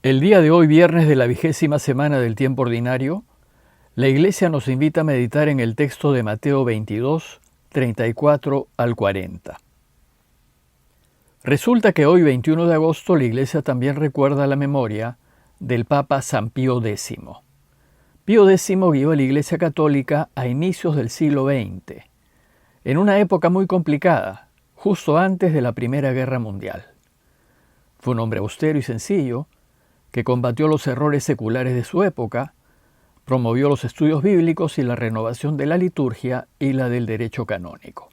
El día de hoy, viernes de la 20ª semana del tiempo ordinario, la Iglesia nos invita a meditar en el texto de Mateo 22, 34 al 40. Resulta que hoy, 21 de agosto, la Iglesia también recuerda la memoria del Papa San Pío X. Pío X guió a la Iglesia Católica a inicios del siglo XX, en una época muy complicada, justo antes de la Primera Guerra Mundial. Fue un hombre austero y sencillo, que combatió los errores seculares de su época, promovió los estudios bíblicos y la renovación de la liturgia y la del derecho canónico.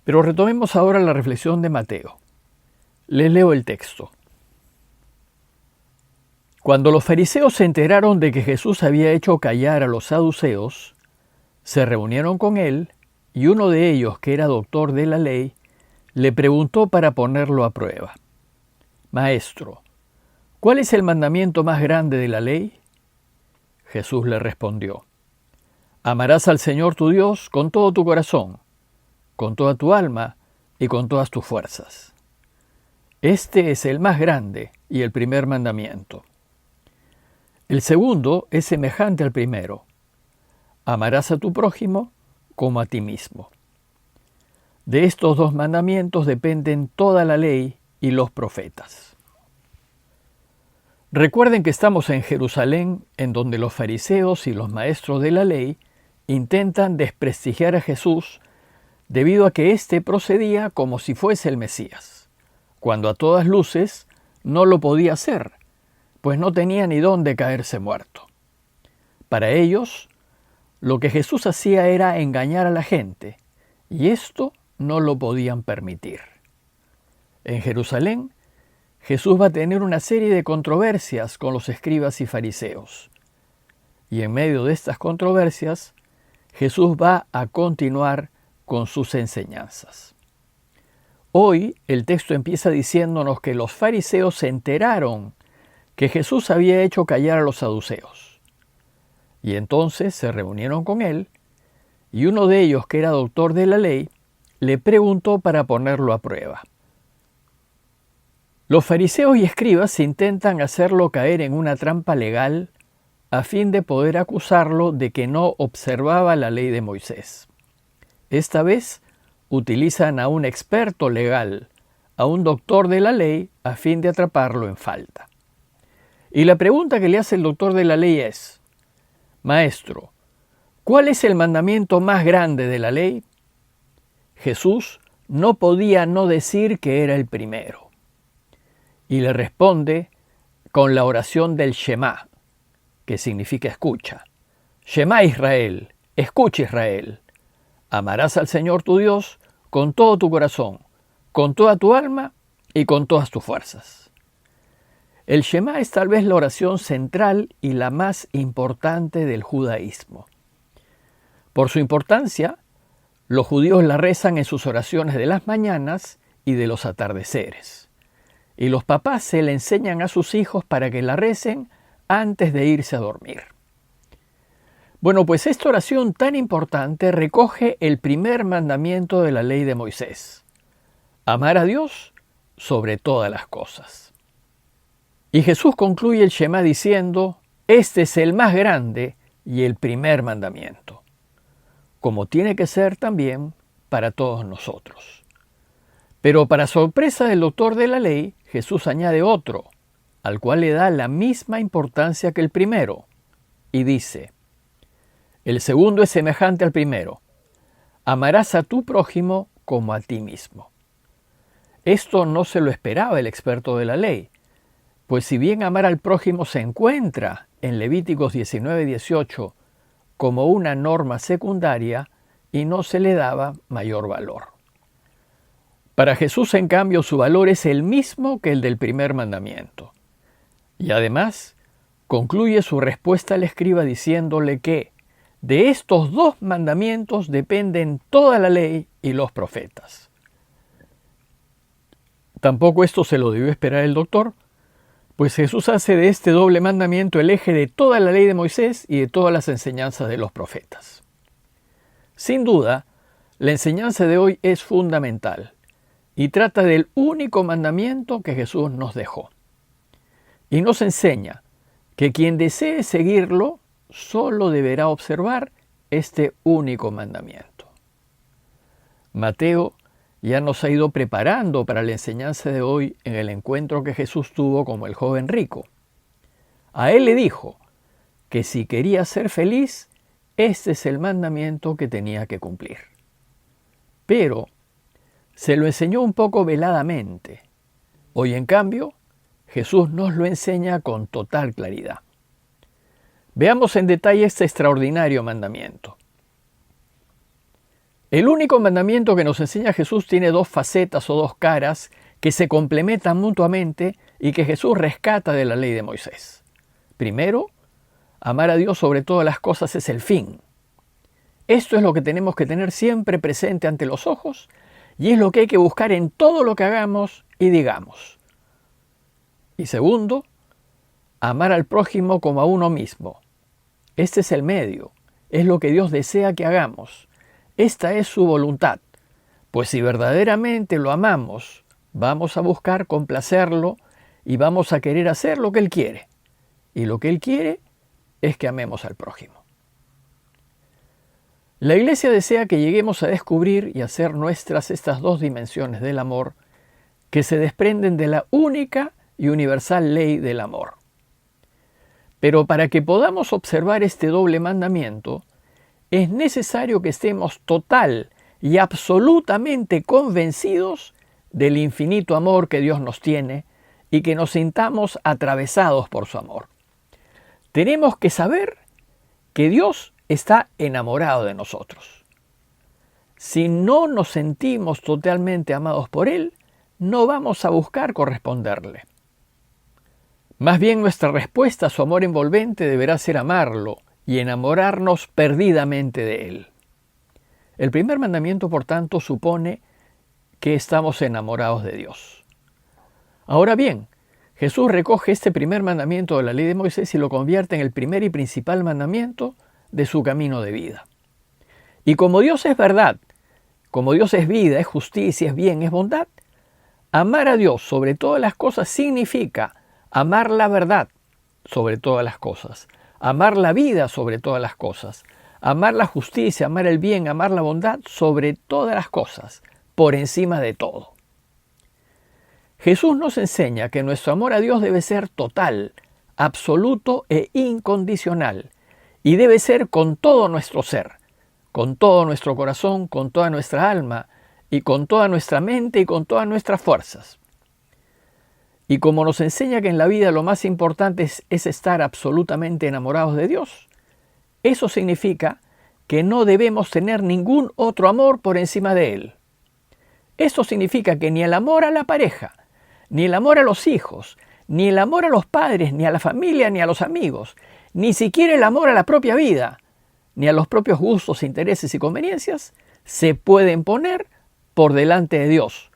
Pero retomemos ahora la reflexión de Mateo. Les leo el texto. Cuando los fariseos se enteraron de que Jesús había hecho callar a los saduceos, se reunieron con él y uno de ellos, que era doctor de la ley, le preguntó para ponerlo a prueba: Maestro, ¿cuál es el mandamiento más grande de la ley? Jesús le respondió: Amarás al Señor tu Dios con todo tu corazón, con toda tu alma y con todas tus fuerzas. Este es el más grande y el primer mandamiento. El segundo es semejante al primero: amarás a tu prójimo como a ti mismo. De estos dos mandamientos dependen toda la ley y los profetas. Recuerden que estamos en Jerusalén, en donde los fariseos y los maestros de la ley intentan desprestigiar a Jesús debido a que éste procedía como si fuese el Mesías, cuando a todas luces no lo podía hacer, pues no tenía ni dónde caerse muerto. Para ellos, lo que Jesús hacía era engañar a la gente, y esto no lo podían permitir. En Jerusalén, Jesús va a tener una serie de controversias con los escribas y fariseos. Y en medio de estas controversias, Jesús va a continuar con sus enseñanzas. Hoy el texto empieza diciéndonos que los fariseos se enteraron que Jesús había hecho callar a los saduceos. Y entonces se reunieron con él, y uno de ellos, que era doctor de la ley, le preguntó para ponerlo a prueba. Los fariseos y escribas intentan hacerlo caer en una trampa legal a fin de poder acusarlo de que no observaba la ley de Moisés. Esta vez utilizan a un experto legal, a un doctor de la ley, a fin de atraparlo en falta. Y la pregunta que le hace el doctor de la ley es: Maestro, ¿cuál es el mandamiento más grande de la ley? Jesús no podía no decir que era el primero. Y le responde con la oración del Shema, que significa escucha. Shema Israel, escucha Israel. Amarás al Señor tu Dios con todo tu corazón, con toda tu alma y con todas tus fuerzas. El Shema es tal vez la oración central y la más importante del judaísmo. Por su importancia, los judíos la rezan en sus oraciones de las mañanas y de los atardeceres. Y los papás se la enseñan a sus hijos para que la recen antes de irse a dormir. Bueno, pues esta oración tan importante recoge el primer mandamiento de la ley de Moisés: amar a Dios sobre todas las cosas. Y Jesús concluye el Shema diciendo: este es el más grande y el primer mandamiento, como tiene que ser también para todos nosotros. Pero para sorpresa del doctor de la ley, Jesús añade otro, al cual le da la misma importancia que el primero, y dice: el segundo es semejante al primero: amarás a tu prójimo como a ti mismo. Esto no se lo esperaba el experto de la ley, pues si bien amar al prójimo se encuentra en Levíticos 19:18 como una norma secundaria, y no se le daba mayor valor. Para Jesús, en cambio, su valor es el mismo que el del primer mandamiento. Y además, concluye su respuesta al escriba diciéndole que de estos dos mandamientos dependen toda la ley y los profetas. Tampoco esto se lo debió esperar el doctor, pues Jesús hace de este doble mandamiento el eje de toda la ley de Moisés y de todas las enseñanzas de los profetas. Sin duda, la enseñanza de hoy es fundamental y trata del único mandamiento que Jesús nos dejó. y nos enseña que quien desee seguirlo solo deberá observar este único mandamiento. Mateo ya nos ha ido preparando para la enseñanza de hoy en el encuentro que Jesús tuvo con el joven rico. A él le dijo que si quería ser feliz, este es el mandamiento que tenía que cumplir. Pero se lo enseñó un poco veladamente. Hoy, en cambio, Jesús nos lo enseña con total claridad. Veamos en detalle este extraordinario mandamiento. El único mandamiento que nos enseña Jesús tiene dos facetas o dos caras que se complementan mutuamente y que Jesús rescata de la ley de Moisés. Primero, amar a Dios sobre todas las cosas es el fin. Esto es lo que tenemos que tener siempre presente ante los ojos y es lo que hay que buscar en todo lo que hagamos y digamos. Y segundo, amar al prójimo como a uno mismo. Este es el medio, es lo que Dios desea que hagamos. Esta es su voluntad, pues si verdaderamente lo amamos, vamos a buscar complacerlo y vamos a querer hacer lo que Él quiere. Y lo que Él quiere es que amemos al prójimo. La Iglesia desea que lleguemos a descubrir y hacer nuestras estas dos dimensiones del amor que se desprenden de la única y universal ley del amor. Pero para que podamos observar este doble mandamiento, es necesario que estemos total y absolutamente convencidos del infinito amor que Dios nos tiene y que nos sintamos atravesados por su amor. Tenemos que saber que Dios está enamorado de nosotros. Si no nos sentimos totalmente amados por Él, no vamos a buscar corresponderle. Más bien nuestra respuesta a su amor envolvente deberá ser amarlo y enamorarnos perdidamente de Él. El primer mandamiento, por tanto, supone que estamos enamorados de Dios. Ahora bien, Jesús recoge este primer mandamiento de la ley de Moisés y lo convierte en el primer y principal mandamiento de su camino de vida. Y como Dios es verdad, como Dios es vida, es justicia, es bien, es bondad, amar a Dios sobre todas las cosas significa amar la verdad sobre todas las cosas, amar la vida sobre todas las cosas, amar la justicia, amar el bien, amar la bondad sobre todas las cosas, por encima de todo. Jesús nos enseña que nuestro amor a Dios debe ser total, absoluto e incondicional, y debe ser con todo nuestro ser, con todo nuestro corazón, con toda nuestra alma, y con toda nuestra mente y con todas nuestras fuerzas. Y como nos enseña que en la vida lo más importante es estar absolutamente enamorados de Dios, eso significa que no debemos tener ningún otro amor por encima de Él. Eso significa que ni el amor a la pareja, ni el amor a los hijos, ni el amor a los padres, ni a la familia, ni a los amigos, ni siquiera el amor a la propia vida, ni a los propios gustos, intereses y conveniencias, se pueden poner por delante de Dios,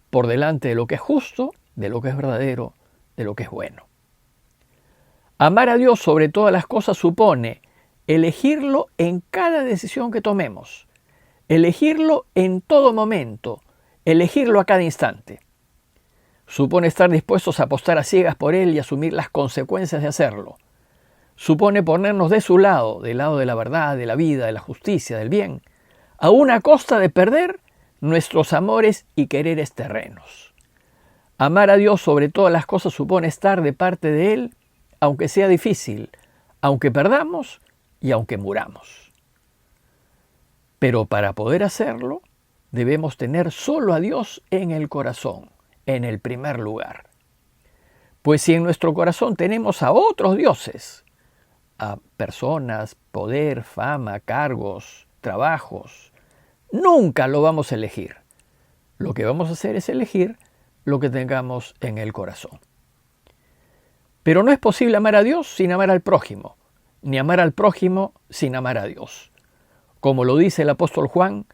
por delante de lo que es justo, de lo que es verdadero, de lo que es bueno. Amar a Dios sobre todas las cosas supone elegirlo en cada decisión que tomemos, elegirlo en todo momento, elegirlo a cada instante. Supone estar dispuestos a apostar a ciegas por Él y asumir las consecuencias de hacerlo. Supone ponernos de su lado, del lado de la verdad, de la vida, de la justicia, del bien, a una costa de perder nuestros amores y quereres terrenos. Amar a Dios sobre todas las cosas supone estar de parte de Él, aunque sea difícil, aunque perdamos y aunque muramos. Pero para poder hacerlo, debemos tener solo a Dios en el corazón, en el primer lugar. Pues si en nuestro corazón tenemos a otros dioses, a personas, poder, fama, cargos, trabajos, nunca lo vamos a elegir. Lo que vamos a hacer es elegir lo que tengamos en el corazón. Pero no es posible amar a Dios sin amar al prójimo, ni amar al prójimo sin amar a Dios. Como lo dice el apóstol Juan,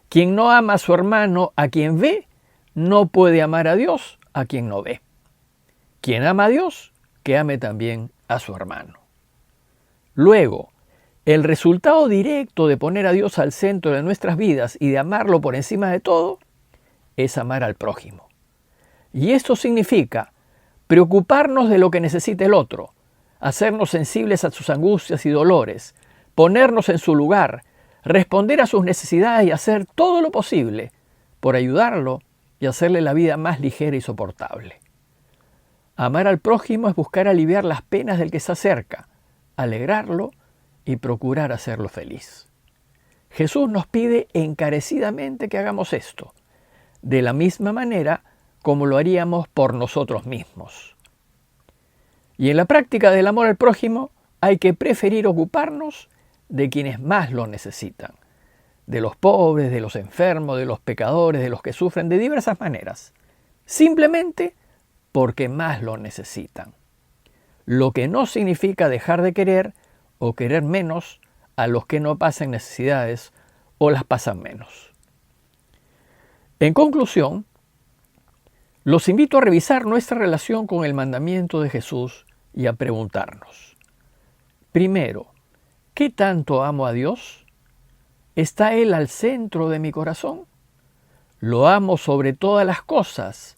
quien no ama a su hermano a quien ve, no puede amar a Dios a quien no ve. Quien ama a Dios, que ame también a su hermano. Luego, el resultado directo de poner a Dios al centro de nuestras vidas y de amarlo por encima de todo, es amar al prójimo. Y esto significa preocuparnos de lo que necesita el otro, hacernos sensibles a sus angustias y dolores, ponernos en su lugar, responder a sus necesidades y hacer todo lo posible por ayudarlo y hacerle la vida más ligera y soportable. Amar al prójimo es buscar aliviar las penas del que se acerca, alegrarlo y procurar hacerlo feliz. Jesús nos pide encarecidamente que hagamos esto, de la misma manera como lo haríamos por nosotros mismos. Y en la práctica del amor al prójimo hay que preferir ocuparnos de quienes más lo necesitan, de los pobres, de los enfermos, de los pecadores, de los que sufren de diversas maneras, simplemente porque más lo necesitan. Lo que no significa dejar de querer o querer menos a los que no pasan necesidades o las pasan menos. En conclusión, los invito a revisar nuestra relación con el mandamiento de Jesús y a preguntarnos: primero, ¿qué tanto amo a Dios? ¿Está Él al centro de mi corazón? ¿Lo amo sobre todas las cosas?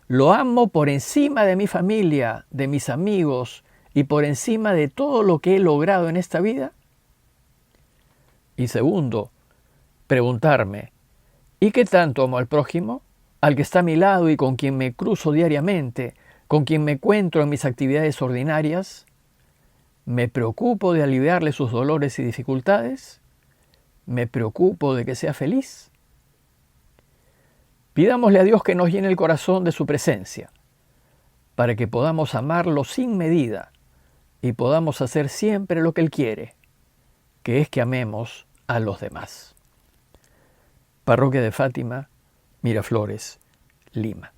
¿Lo amo por encima de mi familia, de mis amigos y por encima de todo lo que he logrado en esta vida? Y segundo, preguntarme: ¿y qué tanto amo al prójimo? Al que está a mi lado y con quien me cruzo diariamente, con quien me encuentro en mis actividades ordinarias. ¿Me preocupo de aliviarle sus dolores y dificultades? ¿Me preocupo de que sea feliz? Pidámosle a Dios que nos llene el corazón de su presencia, para que podamos amarlo sin medida y podamos hacer siempre lo que Él quiere, que es que amemos a los demás. Parroquia de Fátima, Miraflores, Lima.